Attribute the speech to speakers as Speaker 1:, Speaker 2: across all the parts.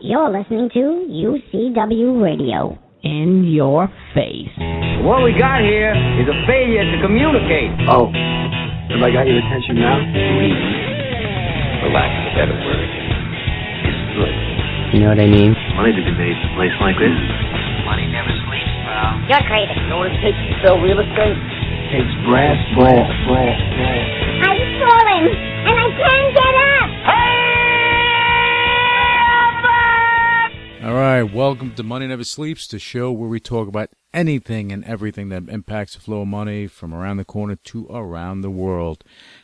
Speaker 1: You're listening to UCW Radio. In your face.
Speaker 2: What we got here is a failure to communicate.
Speaker 3: Oh, have I got your attention now?
Speaker 4: For lack of a better word, is good.
Speaker 3: You know what I mean?
Speaker 4: Money to be made in a place like this. Money never sleeps, pal.
Speaker 1: You're crazy.
Speaker 2: You know what it takes to sell real estate?
Speaker 3: It takes brass.
Speaker 1: I'm falling, and I can't get up.
Speaker 5: All right, welcome to Money Never Sleeps, the show where we talk about anything and everything that impacts the flow of money from around the corner to around the world.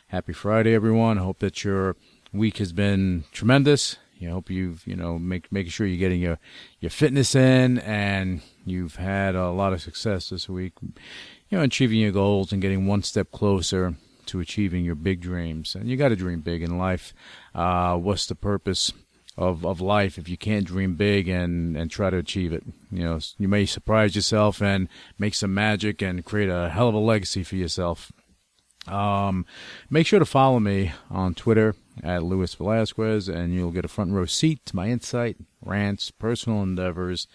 Speaker 5: Happy Friday, everyone. I hope that your week has been tremendous. I hope you've, making sure you're getting your fitness in, and you've had a lot of success this week, achieving your goals and getting one step closer to achieving your big dreams. And you got to dream big in life. What's the purpose of life if you can't dream big and try to achieve it? You may surprise yourself and make some magic and create a hell of a legacy for yourself. Make sure to follow me on Twitter at Velazquez, and you'll get a front row seat to my insight, rants, personal endeavors,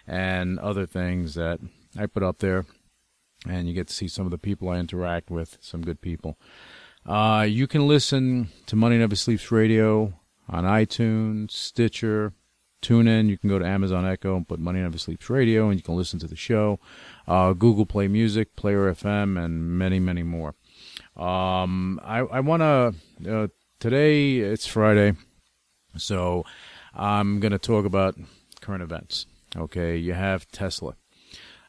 Speaker 5: and other things that I put up there. And you get to see some of the people I interact with, some good people. You can listen to Money Never Sleeps Radio on iTunes, Stitcher, TuneIn. You can go to Amazon Echo and put Money Never Sleeps Radio, and you can listen to the show. Google Play Music, Player FM, and many, many more. I want to, today it's Friday, so I'm going to talk about current events. Okay, you have Tesla.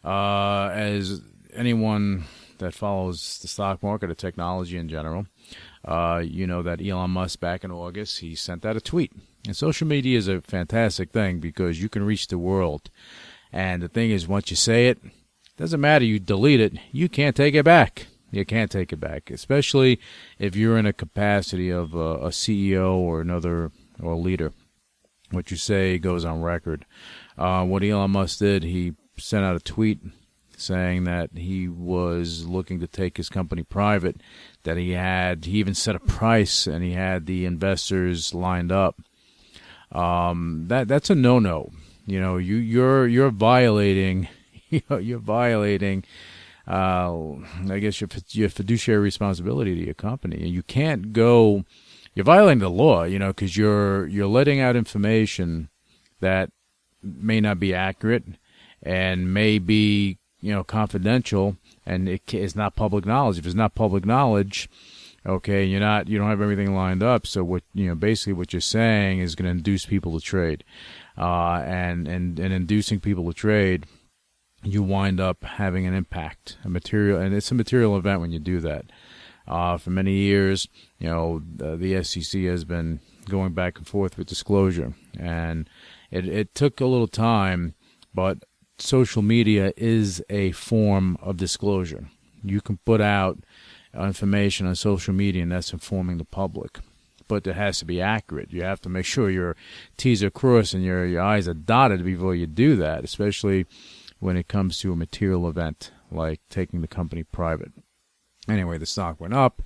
Speaker 5: As anyone that follows the stock market or technology in general, you know that Elon Musk, back in August, he sent out a tweet. And social media is a fantastic thing because you can reach the world. And the thing is, once you say it, doesn't matter, you delete it, you can't take it back. You can't take it back, especially if you're in a capacity of a CEO or a leader. What you say goes on record. What Elon Musk did, he sent out a tweet saying that he was looking to take his company private, that he even set a price and he had the investors lined up. That's a no-no. You're violating, I guess your fiduciary responsibility to your company. And you can't go, you're violating the law, because you're letting out information that may not be accurate and may be confidential, and it is not public knowledge. If it's not public knowledge, okay, you don't have everything lined up. So basically what you're saying is going to induce people to trade, and inducing people to trade, you wind up having an impact, and it's a material event when you do that. For many years, the SEC has been going back and forth with disclosure, and it took a little time, but social media is a form of disclosure. You can put out information on social media, and that's informing the public. But it has to be accurate. You have to make sure your T's are crossed and your I's are dotted before you do that, especially when it comes to a material event like taking the company private. Anyway, the stock went up,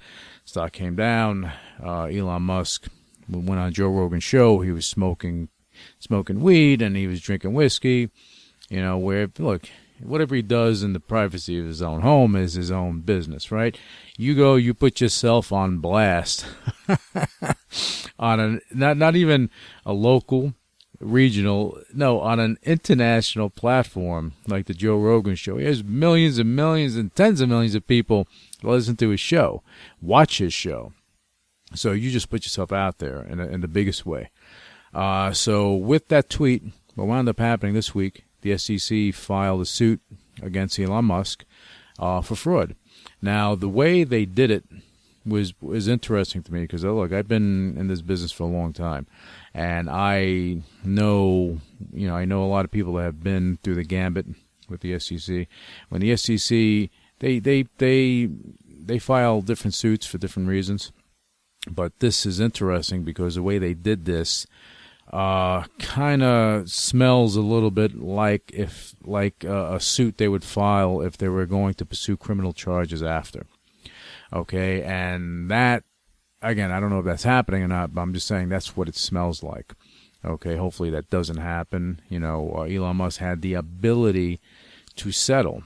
Speaker 5: stock came down. Elon Musk went on Joe Rogan's show. He was smoking weed and he was drinking whiskey. Whatever he does in the privacy of his own home is his own business, right? You put yourself on blast on not even a local, regional, no, on an international platform like the Joe Rogan show. He has millions and millions and tens of millions of people listen to his show, watch his show. So you just put yourself out there in the biggest way. So with that tweet, what wound up happening this week, the SEC filed a suit against Elon Musk for fraud. Now, the way they did it was interesting to me because, look, I've been in this business for a long time, and I know a lot of people that have been through the gambit with the SEC. When the SEC, they file different suits for different reasons, but this is interesting because the way they did this kind of smells a little bit like a suit they would file if they were going to pursue criminal charges after. Okay, and that, again, I don't know if that's happening or not, but I'm just saying that's what it smells like. Okay, hopefully that doesn't happen. Elon Musk had the ability to settle,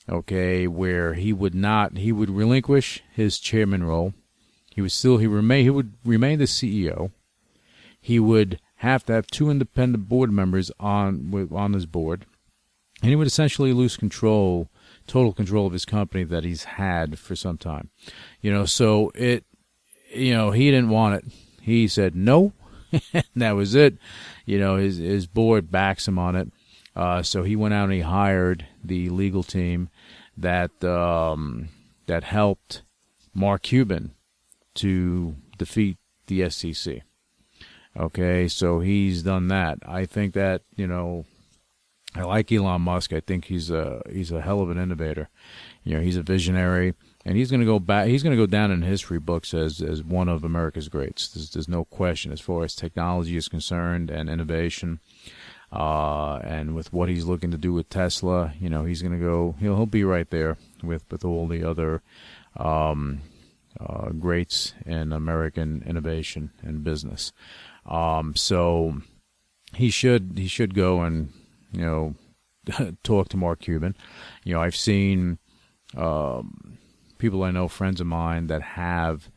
Speaker 5: okay, where he would relinquish his chairman role. He would remain the CEO. He would have to have 2 independent board members on his board, and he would essentially lose total control of his company that he's had for some time. So he didn't want it. He said no. That was it. His board backs him on it. So he went out and he hired the legal team that helped Mark Cuban to defeat the SEC. Okay, so he's done that. I think that, I like Elon Musk. I think he's a hell of an innovator. He's a visionary. And he's going to go back. He's going to go down in history books as one of America's greats. There's no question as far as technology is concerned and innovation. And with what he's looking to do with Tesla, he's going to go. He'll be right there with all the other greats in American innovation and business. So he should go and talk to Mark Cuban. I've seen. People I know, friends of mine, that have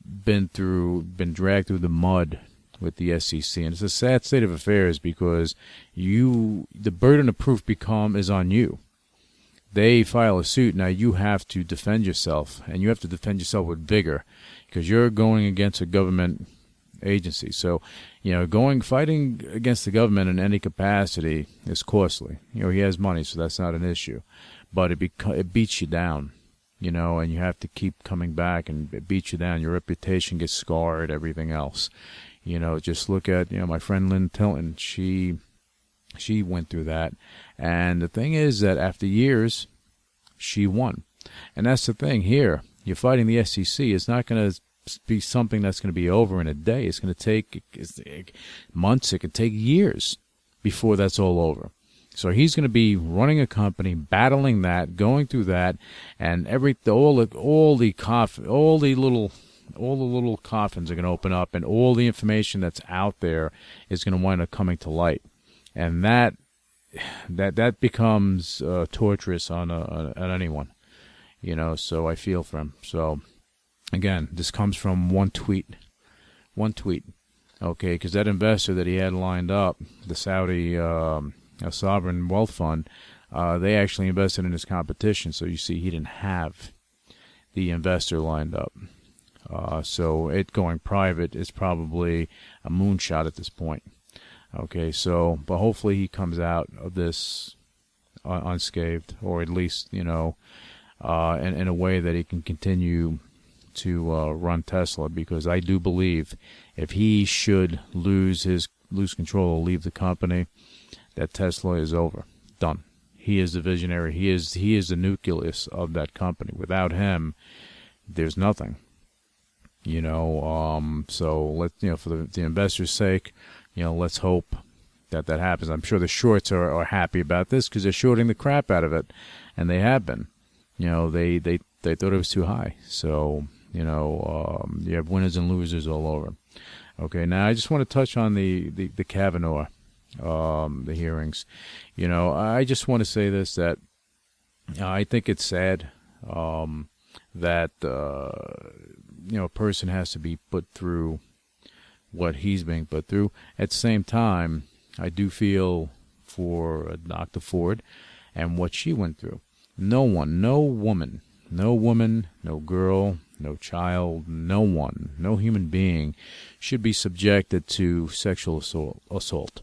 Speaker 5: been dragged through the mud with the SEC, and it's a sad state of affairs because the burden of proof is on you. They file a suit, now you have to defend yourself, and you have to defend yourself with vigor because you're going against a government agency. So, fighting against the government in any capacity is costly. He has money, so that's not an issue, but it beats you down. And you have to keep coming back, and it beats you down. Your reputation gets scarred, everything else. Just look at, my friend Lynn Tilton. She went through that. And the thing is that after years, she won. And that's the thing here. You're fighting the SEC. It's not going to be something that's going to be over in a day. It's going to take months. It could take years before that's all over. So he's going to be running a company, battling that, going through that, and all the little coffins are going to open up, and all the information that's out there is going to wind up coming to light, and that becomes torturous on anyone, So I feel for him. So again, this comes from one tweet, okay, because that investor that he had lined up, the Saudi. A sovereign wealth fund, they actually invested in his competition. So you see, he didn't have the investor lined up. So it going private is probably a moonshot at this point. Okay, but hopefully he comes out of this unscathed, or at least, in a way that he can continue to run Tesla, because I do believe if he should lose control or leave the company, that Tesla is over, done. He is the visionary. He is the nucleus of that company. Without him, there's nothing. So for the investors' sake, let's hope that happens. I'm sure the shorts are happy about this because they're shorting the crap out of it, and they have been. They thought it was too high. So you have winners and losers all over. Okay, now I just want to touch on the Kavanaugh. The hearings. I just want to say this, that I think it's sad that a person has to be put through what he's being put through. At the same time, I do feel for Dr. Ford and what she went through. No woman, no girl, no child, no one, no human being should be subjected to sexual assault.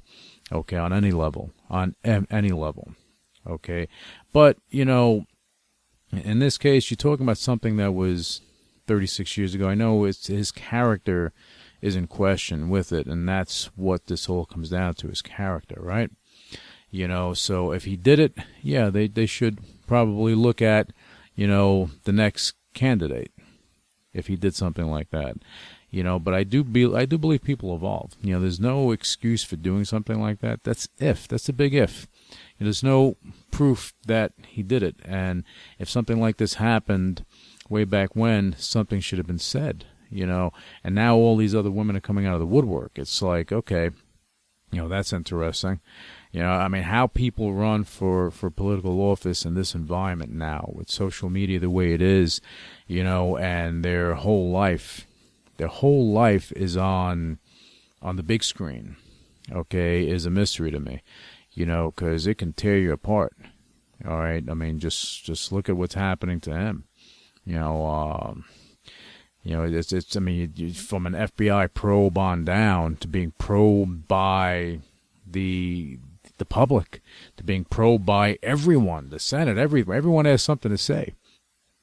Speaker 5: Okay, on any level, okay? But, in this case, you're talking about something that was 36 years ago. I know his character is in question with it, and that's what this all comes down to, his character, right? So if he did it, yeah, they should probably look at, the next candidate if he did something like that. But I do believe people evolve. There's no excuse for doing something like that. That's a big if. There's no proof that he did it. And if something like this happened way back when, something should have been said, And now all these other women are coming out of the woodwork. It's like, okay, That's interesting. I mean, how people run for political office in this environment now with social media the way it is, and their whole life is on the big screen, okay, is a mystery to me, because it can tear you apart. All right. I mean, just look at what's happening to him. It's I mean, from an FBI probe on down to being probed by the public, to being probed by everyone, the Senate, everyone has something to say.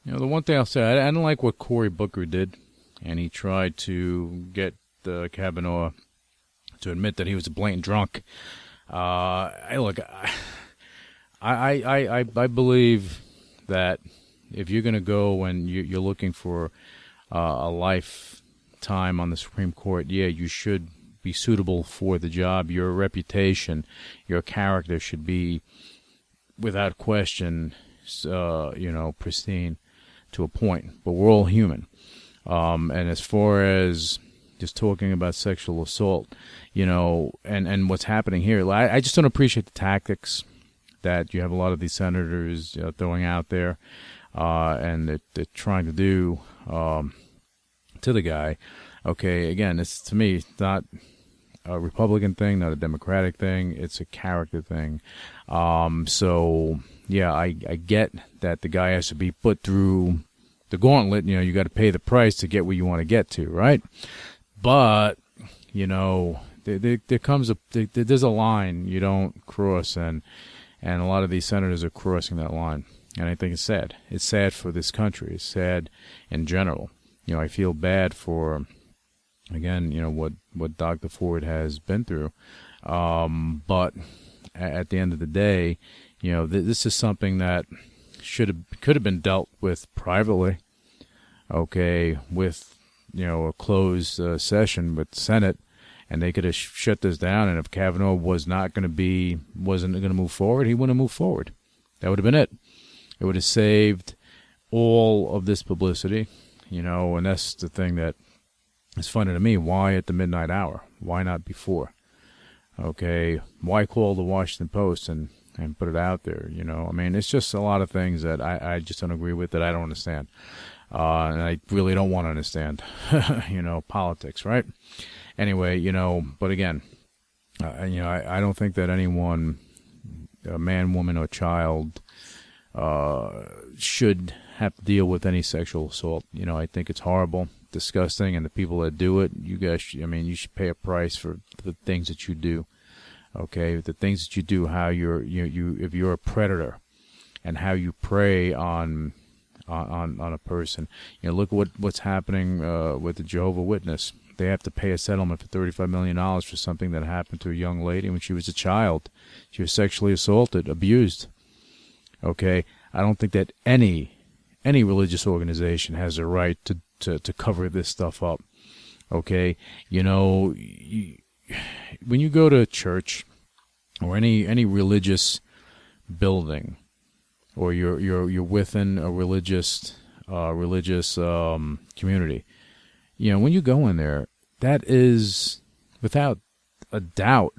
Speaker 5: The one thing I'll say, I don't like what Cory Booker did, and he tried to get Kavanaugh to admit that he was a blatant drunk. I believe that if you're going to go and you're looking for a lifetime on the Supreme Court, you should be suitable for the job. Your reputation, your character should be, without question, pristine to a point. But we're all human. And as far as just talking about sexual assault, and what's happening here, I just don't appreciate the tactics that you have a lot of these senators throwing out there, and they're trying to do to the guy. Okay, again, to me, it's not a Republican thing, not a Democratic thing. It's a character thing. So, I get that the guy has to be put through the gauntlet. You got to pay the price to get where you want to get to, right? But, there comes there's a line you don't cross, and a lot of these senators are crossing that line. And I think it's sad. It's sad for this country. It's sad in general. I feel bad for, again, what Dr. Ford has been through. But at the end of the day, this is something that could have been dealt with privately, okay, with, a closed session with the Senate, and they could have shut this down. And if Kavanaugh wasn't going to move forward, he wouldn't have moved forward. That would have been it. It would have saved all of this publicity, and that's the thing that is funny to me. Why at the midnight hour? Why not before? Okay, why call the Washington Post and put it out there? I mean, it's just a lot of things that I just don't agree with, that I don't understand. And I really don't want to understand, politics, right? Anyway, but again, I don't think that anyone, a man, woman, or child, should have to deal with any sexual assault. I think it's horrible, disgusting, and the people that do it, you guys, you should pay a price for the things that you do. Okay, the things that you do, how if you're a predator, and how you prey on a person. Look at what's happening with the Jehovah's Witness. They have to pay a settlement for $35 million for something that happened to a young lady when she was a child. She was sexually assaulted, abused. Okay, I don't think that any religious organization has a right to cover this stuff up. Okay, when you go to church or any religious building, or you're within a religious community, when you go in there, that is, without a doubt,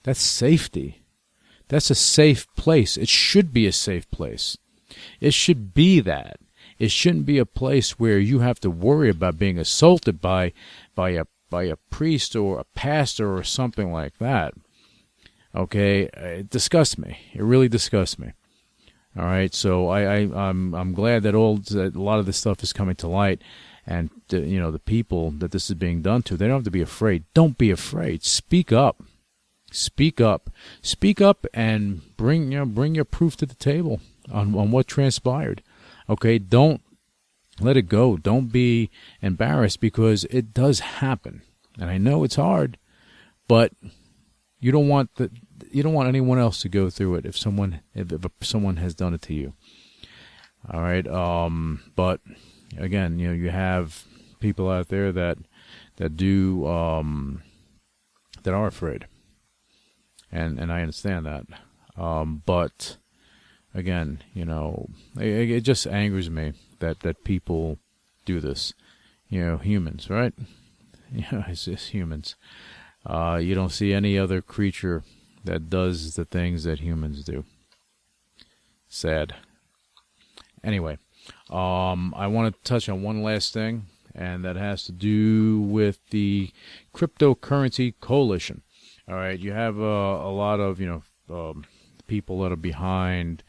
Speaker 5: that's safety. That's a safe place. It should be a safe place. It should be that. It shouldn't be a place where you have to worry about being assaulted by a priest or a pastor or something like that. Okay, it disgusts me. It really disgusts me. All right, so I'm glad that a lot of this stuff is coming to light, and the people that this is being done to, they don't have to be afraid. Don't be afraid. Speak up. Speak up. Speak up and bring your proof to the table on what transpired. Okay, don't let it go. Don't be embarrassed, because it does happen. And I know it's hard, but you don't want anyone else to go through it if someone has done it to you. All right, but again, you have people out there that are afraid. And I understand that. But again, it just angers me that people do this. Humans, right? It's just humans. You don't see any other creature that does the things that humans do. Sad. Anyway, I want to touch on one last thing, and that has to do with the cryptocurrency coalition. All right, you have a lot of people that are behind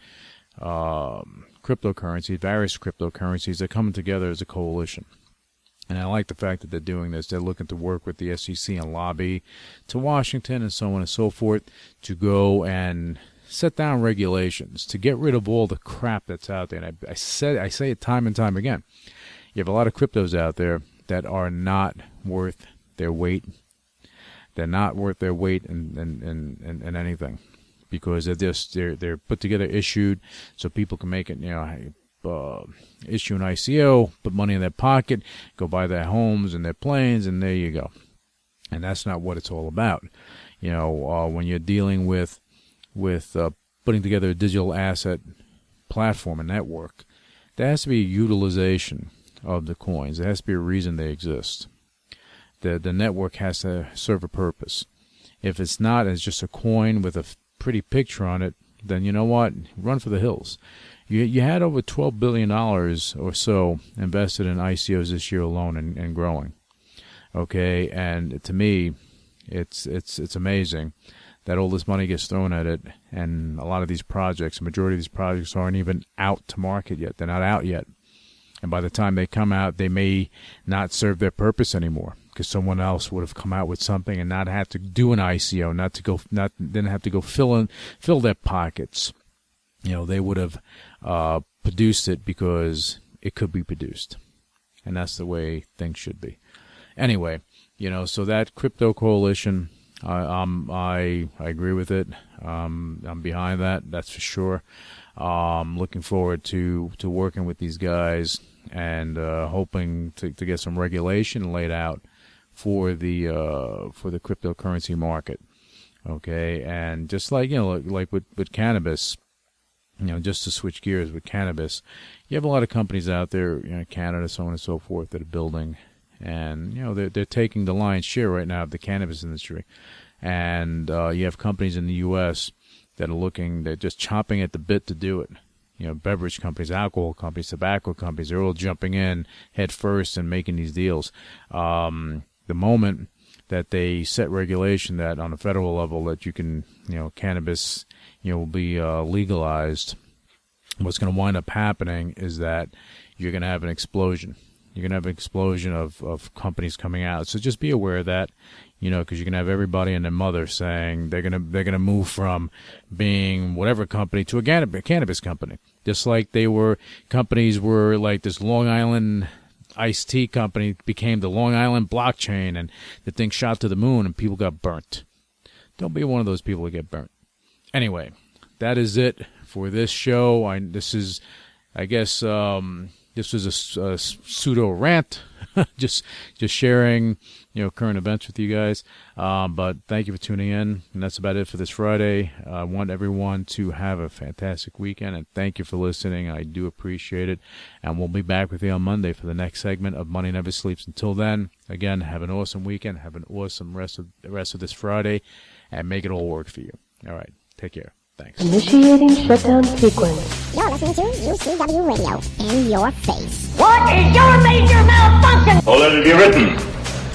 Speaker 5: cryptocurrencies, various cryptocurrencies. They're coming together as a coalition. And I like the fact that they're doing this. They're looking to work with the SEC and lobby to Washington and so on and so forth to go and set down regulations to get rid of all the crap that's out there. And I say it time and time again. You have a lot of cryptos out there that are not worth their weight. They're not worth their weight in anything, because they're put together, issued, so people can make it, issue an ICO, put money in their pocket, go buy their homes and their planes, and there you go. And that's not what it's all about. When you're dealing with putting together a digital asset platform, a network, there has to be a utilization of the coins. There has to be a reason they exist. The network has to serve a purpose. If it's not, it's just a coin with a pretty picture on it, then you know what? Run for the hills. You had over $12 billion or so invested in ICOs this year alone and growing. Okay, and to me, it's amazing that all this money gets thrown at it, and a lot of these projects, the majority of these projects aren't even out to market yet. They're not out yet. And by the time they come out, they may not serve their purpose anymore, because someone else would have come out with something and not have to do an ICO, didn't have to go fill their pockets. They would have produced it because it could be produced, and that's the way things should be. Anyway, so that crypto coalition, I agree with it. I'm behind that. That's for sure. Looking forward to working with these guys and hoping to get some regulation laid out for the cryptocurrency market. Okay, and just like with cannabis, just to switch gears with cannabis, you have a lot of companies out there, Canada, so on and so forth, that are building, and they're taking the lion's share right now of the cannabis industry, and you have companies in the U.S. that are they're just chomping at the bit to do it. Beverage companies, alcohol companies, tobacco companies, they're all jumping in head first and making these deals. The moment that they set regulation that on a federal level that you can, cannabis, will be legalized, what's going to wind up happening is that you're going to have an explosion. You're going to have an explosion of companies coming out. So just be aware of that, because you're going to have everybody and their mother saying they're going to move from being whatever company to a cannabis company. Just like companies were like this Long Island iced tea company became the Long Island blockchain, and the thing shot to the moon and people got burnt. Don't be one of those people that get burnt. Anyway, that is it for this show. This was a pseudo rant, just sharing, current events with you guys. But thank you for tuning in, and that's about it for this Friday. I want everyone to have a fantastic weekend, and thank you for listening. I do appreciate it, and we'll be back with you on Monday for the next segment of Money Never Sleeps. Until then, again, have an awesome weekend, have an awesome rest of this Friday, and make it all work for you. All right, take care. Thanks.
Speaker 6: Initiating shutdown sequence.
Speaker 1: You're listening to UCW Radio. In your face.
Speaker 7: What is your major malfunction?
Speaker 4: So let it be written.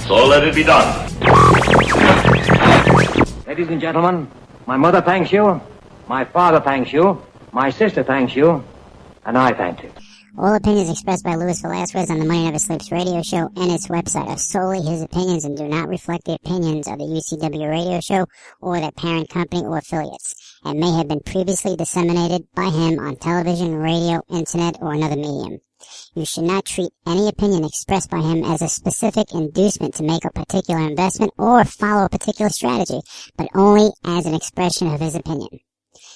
Speaker 4: So let it be done.
Speaker 2: Ladies and gentlemen, my mother thanks you, my father thanks you, my sister thanks you, and I thank you.
Speaker 1: All opinions expressed by Luis Velazquez on the Money Never Sleeps radio show and its website are solely his opinions and do not reflect the opinions of the UCW radio show or their parent company or affiliates, and may have been previously disseminated by him on television, radio, internet, or another medium. You should not treat any opinion expressed by him as a specific inducement to make a particular investment or follow a particular strategy, but only as an expression of his opinion.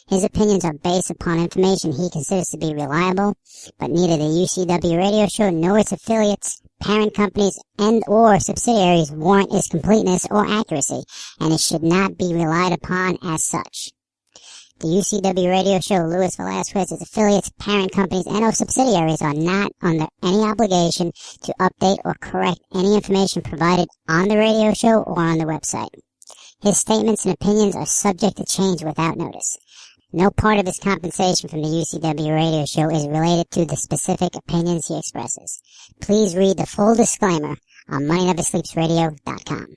Speaker 1: His opinions are based upon information he considers to be reliable, but neither the UCW radio show nor its affiliates, parent companies, and or subsidiaries warrant its completeness or accuracy, and it should not be relied upon as such. The UCW radio show, Luis Velazquez, its affiliates, parent companies, and or subsidiaries are not under any obligation to update or correct any information provided on the radio show or on the website. His statements and opinions are subject to change without notice. No part of his compensation from the UCW radio show is related to the specific opinions he expresses. Please read the full disclaimer on MoneyNeverSleepsRadio.com.